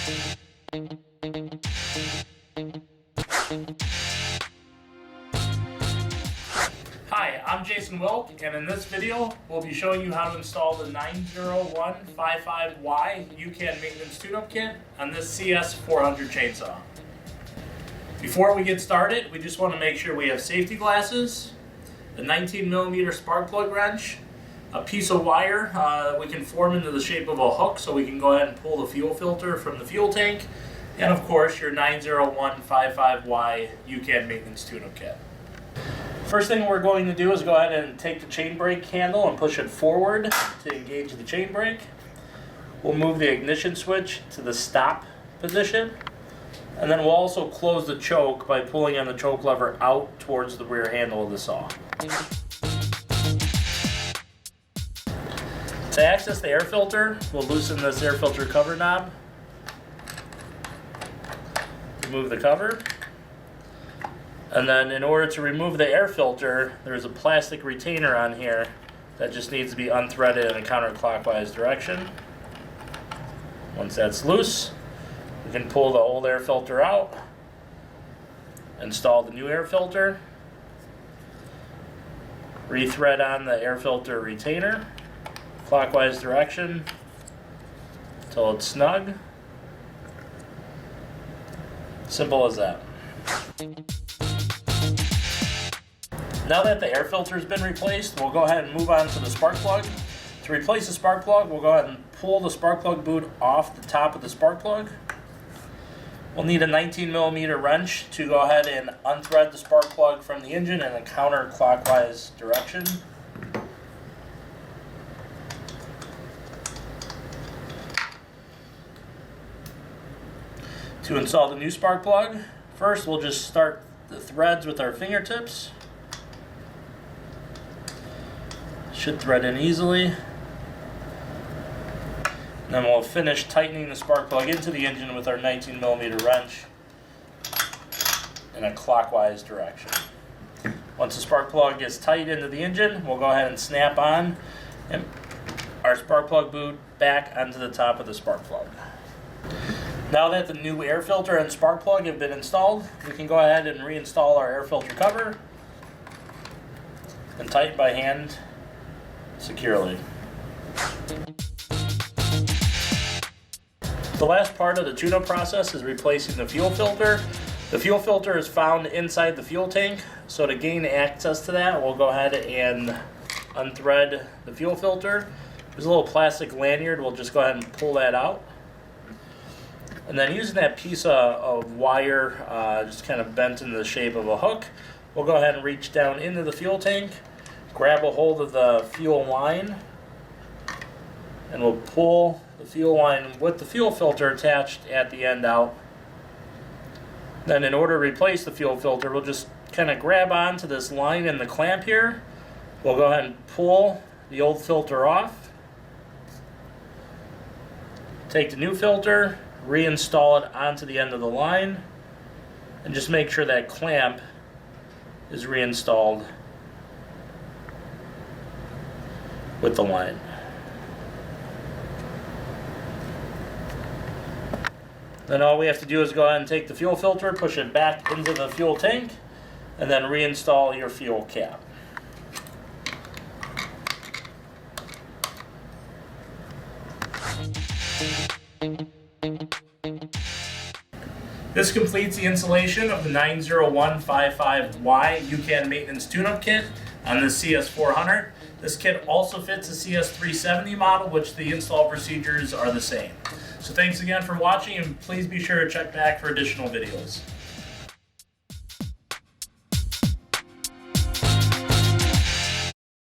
Hi, I'm Jason Wilk, and in this video, we'll be showing you how to install the 90155Y YouCan maintenance tune-up kit on this CS400 chainsaw. Before we get started, we just want to make sure we have safety glasses, a 19mm spark plug wrench, a piece of wire we can form into the shape of a hook so we can go ahead and pull the fuel filter from the fuel tank, and of course your 90155Y YouCan maintenance tune-up kit. First thing we're going to do is go ahead and take the chain brake handle and push it forward to engage the chain brake. We'll move the ignition switch to the stop position, and then we'll also close the choke by pulling on the choke lever out towards the rear handle of the saw. To access the air filter, we'll loosen this air filter cover knob, remove the cover. And then in order to remove the air filter, there's a plastic retainer on here that just needs to be unthreaded in a counterclockwise direction. Once that's loose, we can pull the old air filter out, install the new air filter, rethread on the air filter retainer, clockwise direction until it's snug. Simple as that. Now that the air filter has been replaced, we'll go ahead and move on to the spark plug. To replace the spark plug, we'll go ahead and pull the spark plug boot off the top of the spark plug. We'll need a 19mm wrench to go ahead and unthread the spark plug from the engine in a counterclockwise direction. To install the new spark plug, first we'll just start the threads with our fingertips. Should thread in easily. And then we'll finish tightening the spark plug into the engine with our 19mm wrench in a clockwise direction. Once the spark plug is tight into the engine, we'll go ahead and snap on our spark plug boot back onto the top of the spark plug. Now that the new air filter and spark plug have been installed, we can go ahead and reinstall our air filter cover and tighten by hand securely. The last part of the tune-up process is replacing the fuel filter. The fuel filter is found inside the fuel tank, so to gain access to that, we'll go ahead and unthread the fuel filter. There's a little plastic lanyard, we'll just go ahead and pull that out. And then using that piece of wire, just kind of bent in the shape of a hook, we'll go ahead and reach down into the fuel tank, grab a hold of the fuel line, and we'll pull the fuel line with the fuel filter attached at the end out. Then in order to replace the fuel filter, we'll just kind of grab onto this line in the clamp here. We'll go ahead and pull the old filter off, take the new filter, reinstall it onto the end of the line, and just make sure that clamp is reinstalled with the line. Then all we have to do is go ahead and take the fuel filter, push it back into the fuel tank, and then reinstall your fuel cap. This completes the installation of the 90155Y YouCan maintenance tune-up kit on the CS400. This kit also fits the CS370 model, which the install procedures are the same. So thanks again for watching, and please be sure to check back for additional videos.